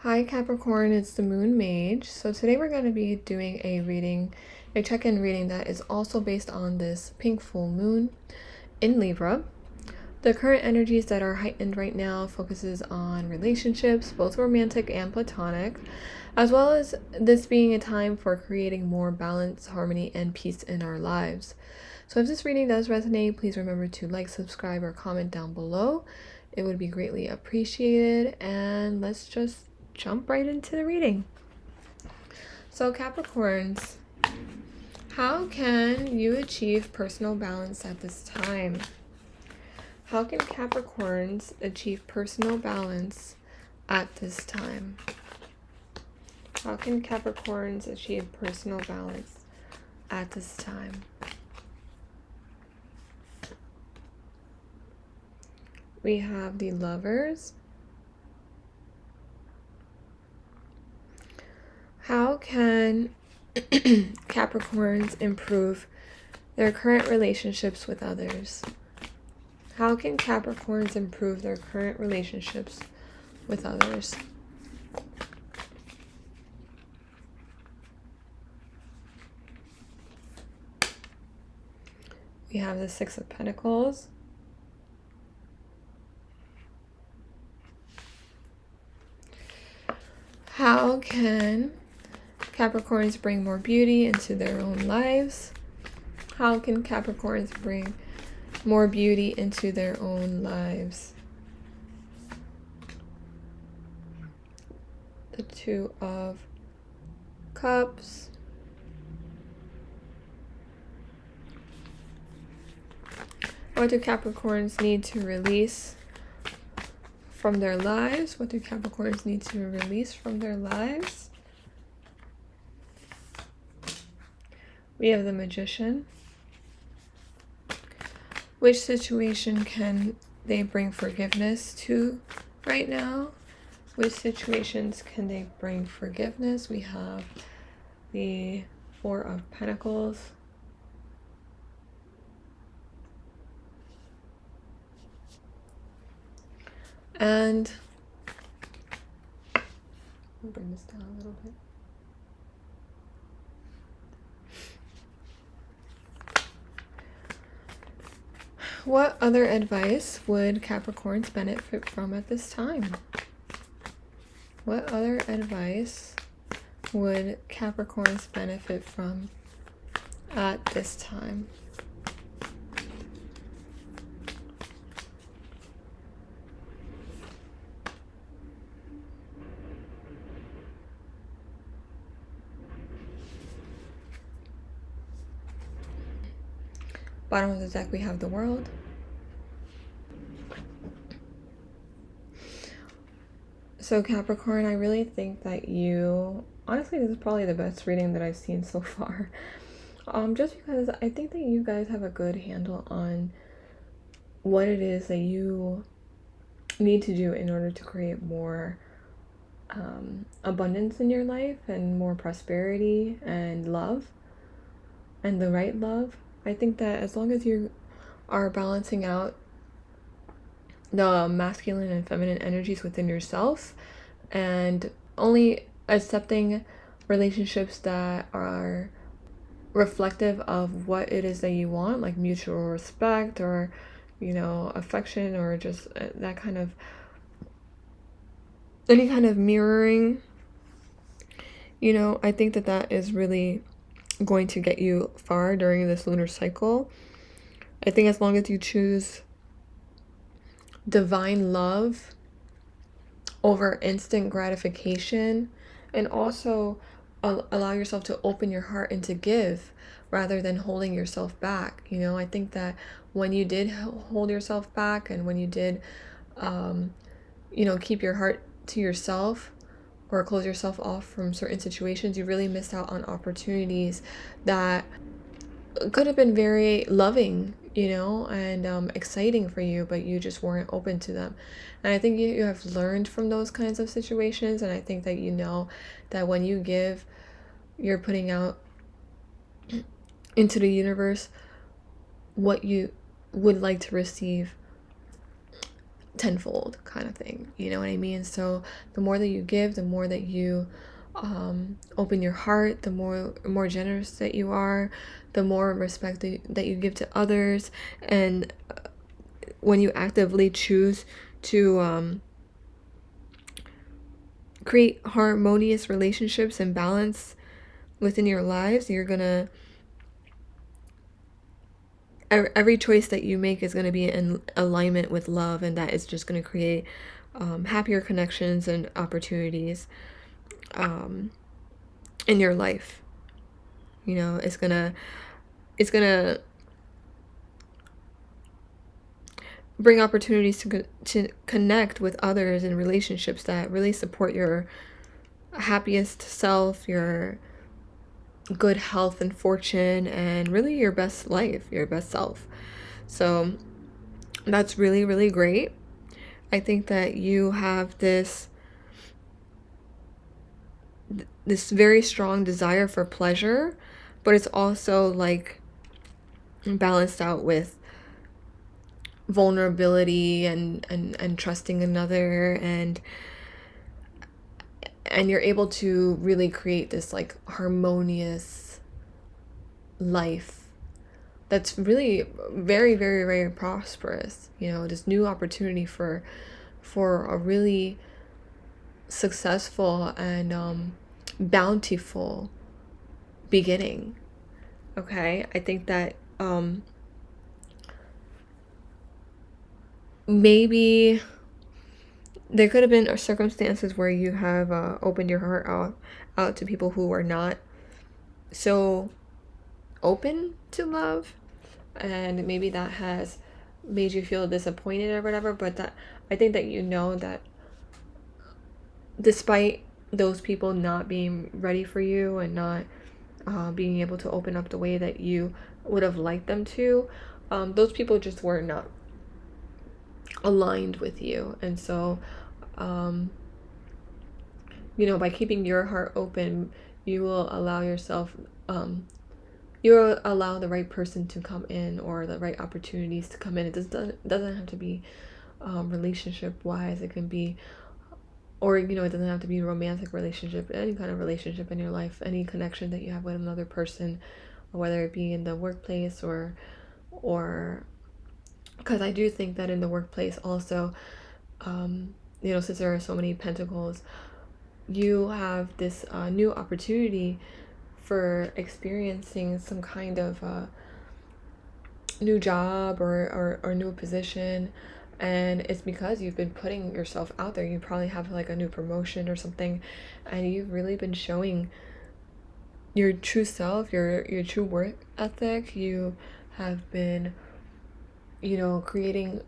Hi Capricorn, it's the Moon Mage. So today we're going to be doing a check-in reading that is also based on this pink full moon in Libra. The current energies that are heightened right now focuses on relationships, both romantic and platonic, as well as this being a time for creating more balance, harmony, and peace in our lives. So if this reading does resonate, please remember to like, subscribe, or comment down below. It would be greatly appreciated, and let's just jump right into the reading. So Capricorns, how can you achieve personal balance at this time? How can Capricorns achieve personal balance at this time? How can Capricorns achieve personal balance at this time? We have the Lovers. How can Capricorns improve their current relationships with others? How can Capricorns improve their current relationships with others? We have the Six of Pentacles. How can Capricorns bring more beauty into their own lives? How can Capricorns bring more beauty into their own lives? The Two of Cups. What do Capricorns need to release from their lives? What do Capricorns need to release from their lives? We have the Magician. Which situation can they bring forgiveness to right now? Which situations can they bring forgiveness? We have the Four of Pentacles. And I'll bring this down a little bit. What other advice would Capricorns benefit from at this time? What other advice would Capricorns benefit from at this time? Bottom of the deck, we have the World. So Capricorn, I really think that honestly, this is probably the best reading that I've seen so far. Just because I think that you guys have a good handle on what it is that you need to do in order to create more abundance in your life and more prosperity and love, and the right love. I think that as long as you are balancing out the masculine and feminine energies within yourself and only accepting relationships that are reflective of what it is that you want, like mutual respect or, affection, or just that kind of any kind of mirroring, I think that is really going to get you far during this lunar cycle. I think as long as you choose divine love over instant gratification, and also allow yourself to open your heart and to give rather than holding yourself back. I think that when you did hold yourself back, and when you did keep your heart to yourself or close yourself off from certain situations, you really missed out on opportunities that could have been very loving, and exciting for you, but you just weren't open to them. And I think you have learned from those kinds of situations, and I think that that when you give, you're putting out into the universe what you would like to receive tenfold kind of thing, you know what I mean? So the more that you give, the more that you open your heart, the more generous that you are, the more respect that you give to others. And when you actively choose to create harmonious relationships and balance within your lives, you're gonna, every choice that you make is going to be in alignment with love, and that is just going to create happier connections and opportunities in your life. You know, it's gonna bring opportunities to connect with others in relationships that really support your happiest self, your good health and fortune, and really your best life, your best self. So that's really, really great. I think that you have this very strong desire for pleasure, but it's also like balanced out with vulnerability and trusting another, and you're able to really create this like harmonious life that's really very, very, very prosperous. You know, this new opportunity for a really successful and bountiful beginning. Okay, I think that maybe there could have been circumstances where you have opened your heart out to people who are not so open to love, and maybe that has made you feel disappointed or whatever. But that, I think that you know that despite those people not being ready for you and not being able to open up the way that you would have liked them to, those people just were not aligned with you. And so you know, by keeping your heart open, you will allow yourself you will allow the right person to come in, or the right opportunities to come in. It doesn't have to be relationship wise. It can be, or you know, it doesn't have to be a romantic relationship. Any kind of relationship in your life, any connection that you have with another person, whether it be in the workplace or because I do think that in the workplace also, you know, since there are so many pentacles, you have this new opportunity for experiencing some kind of new job or new position. And it's because you've been putting yourself out there. You probably have like a new promotion or something, and you've really been showing your true self, your true work ethic. You have been, you know, creating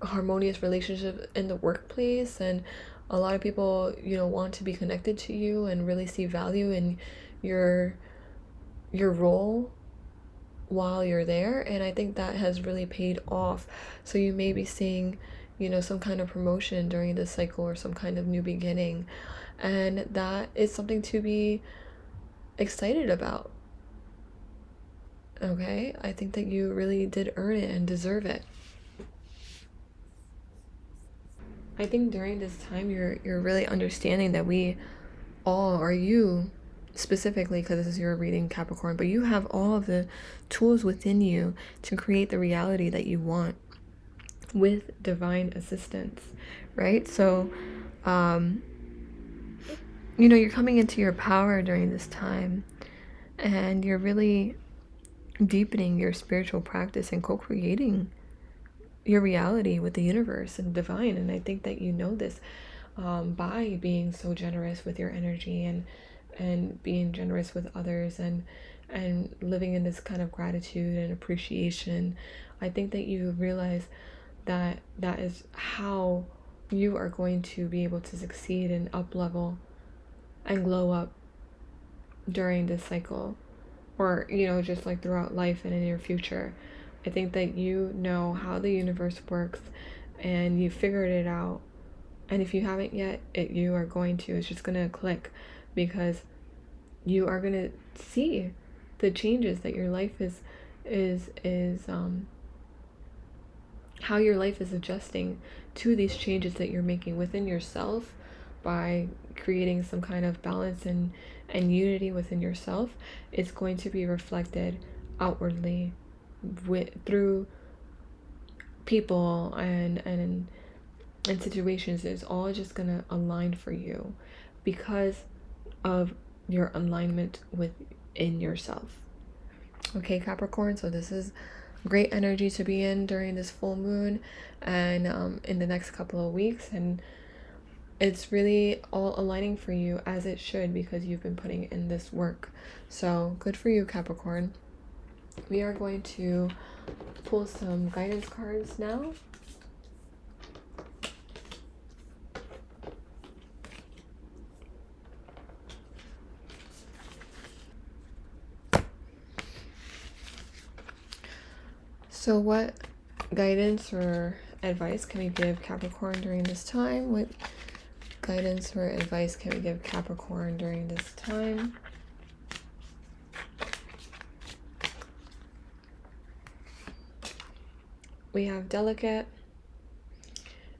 harmonious relationship in the workplace, and a lot of people, you know, want to be connected to you and really see value in your role while you're there. And I think that has really paid off. So you may be seeing, you know, some kind of promotion during this cycle, or some kind of new beginning, and that is something to be excited about. Okay, I think that you really did earn it and deserve it. I think during this time you're really understanding that we all, or you specifically, because this is your reading, Capricorn, but you have all of the tools within you to create the reality that you want with divine assistance, right? So you know, you're coming into your power during this time, and you're really deepening your spiritual practice and co-creating your reality with the universe and divine. And I think that you know this by being so generous with your energy, and being generous with others, and living in this kind of gratitude and appreciation. I think that you realize that that is how you are going to be able to succeed and up level and glow up during this cycle, or you know, just like throughout life and in your future. I think that you know how the universe works, and you figured it out. And if you haven't yet, you are going to. It's just gonna click, because you are gonna see the changes that your life is how your life is adjusting to these changes that you're making within yourself by creating some kind of balance and unity within yourself. It's going to be reflected outwardly through people and situations. It's all just gonna align for you because of your alignment within yourself. Okay, Capricorn, so this is great energy to be in during this full moon and in the next couple of weeks, and it's really all aligning for you as it should because you've been putting in this work. So good for you, Capricorn. We are going to pull some guidance cards now. So what guidance or advice can we give Capricorn during this time? What guidance or advice can we give Capricorn during this time? We have delicate.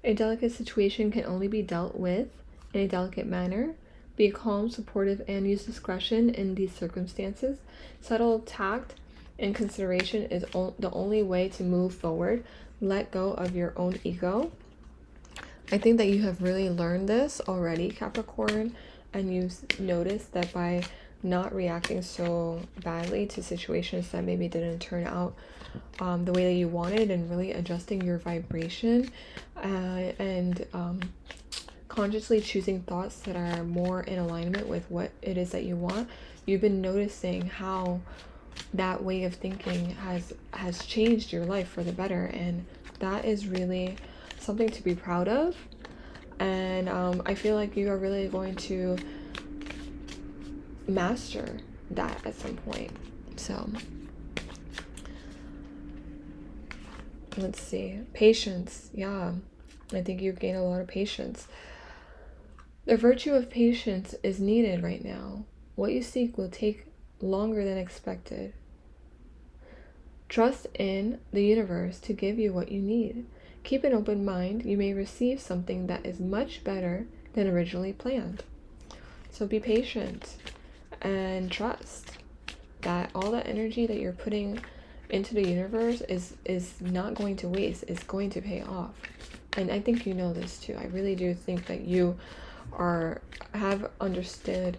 A delicate situation can only be dealt with in a delicate manner. Be calm, supportive, and use discretion in these circumstances. Subtle tact and consideration is the only way to move forward. Let go of your own ego. I think that you have really learned this already, Capricorn, and you've noticed that by not reacting so badly to situations that maybe didn't turn out the way that you wanted, and really adjusting your vibration and consciously choosing thoughts that are more in alignment with what it is that you want. You've been noticing how that way of thinking has changed your life for the better, and that is really something to be proud of. And I feel like you are really going to master that at some point. So let's see. Patience. Yeah, I think you've gained a lot of patience. The virtue of patience is needed right now. What you seek will take longer than expected. Trust in the universe to give you what you need. Keep an open mind. You may receive something that is much better than originally planned. So be patient and trust that all the energy that you're putting into the universe is not going to waste. It's going to pay off. And I think you know this too. I really do think that you have understood.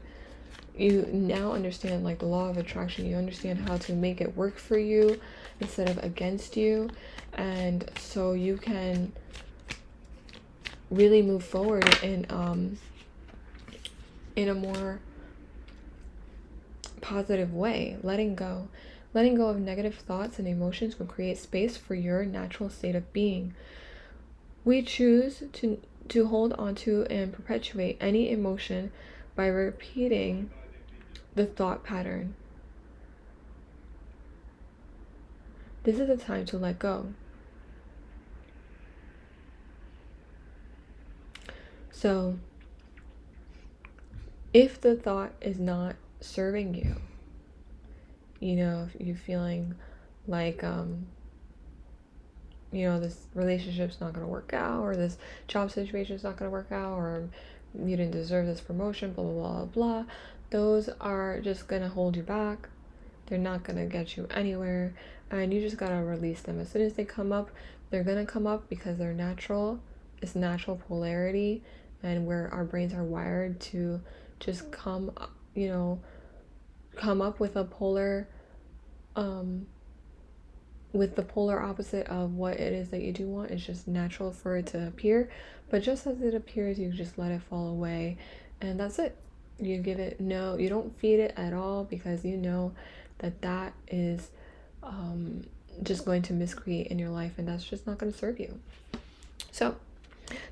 You now understand like the law of attraction. You understand how to make it work for you instead of against you, and so you can really move forward in a more positive way. Letting go of negative thoughts and emotions will create space for your natural state of being. We choose to hold on to and perpetuate any emotion by repeating the thought pattern. This is the time to let go. So if the thought is not serving you, you know, if you're feeling like you know, this relationship's not going to work out, or this job situation is not going to work out, or you didn't deserve this promotion, blah, blah, blah, blah. Those are just going to hold you back. They're not going to get you anywhere, and you just got to release them. As soon as they come up, they're going to come up because they're natural. It's natural polarity, and where our brains are wired to just come up with a polar, with the polar opposite of what it is that you do want. It's just natural for it to appear, but just as it appears, you just let it fall away, and that's it. You give it you don't feed it at all, because you know that is just going to miscreate in your life, and that's just not going to serve you. So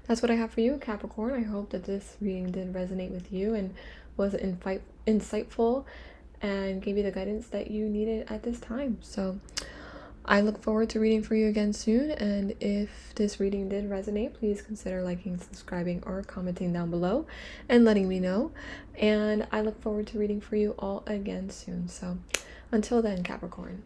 that's what I have for you, Capricorn. I hope that this reading did resonate with you and was insightful and gave you the guidance that you needed at this time. So I look forward to reading for you again soon, and if this reading did resonate, please consider liking, subscribing, or commenting down below and letting me know. And I look forward to reading for you all again soon. So until then, Capricorn.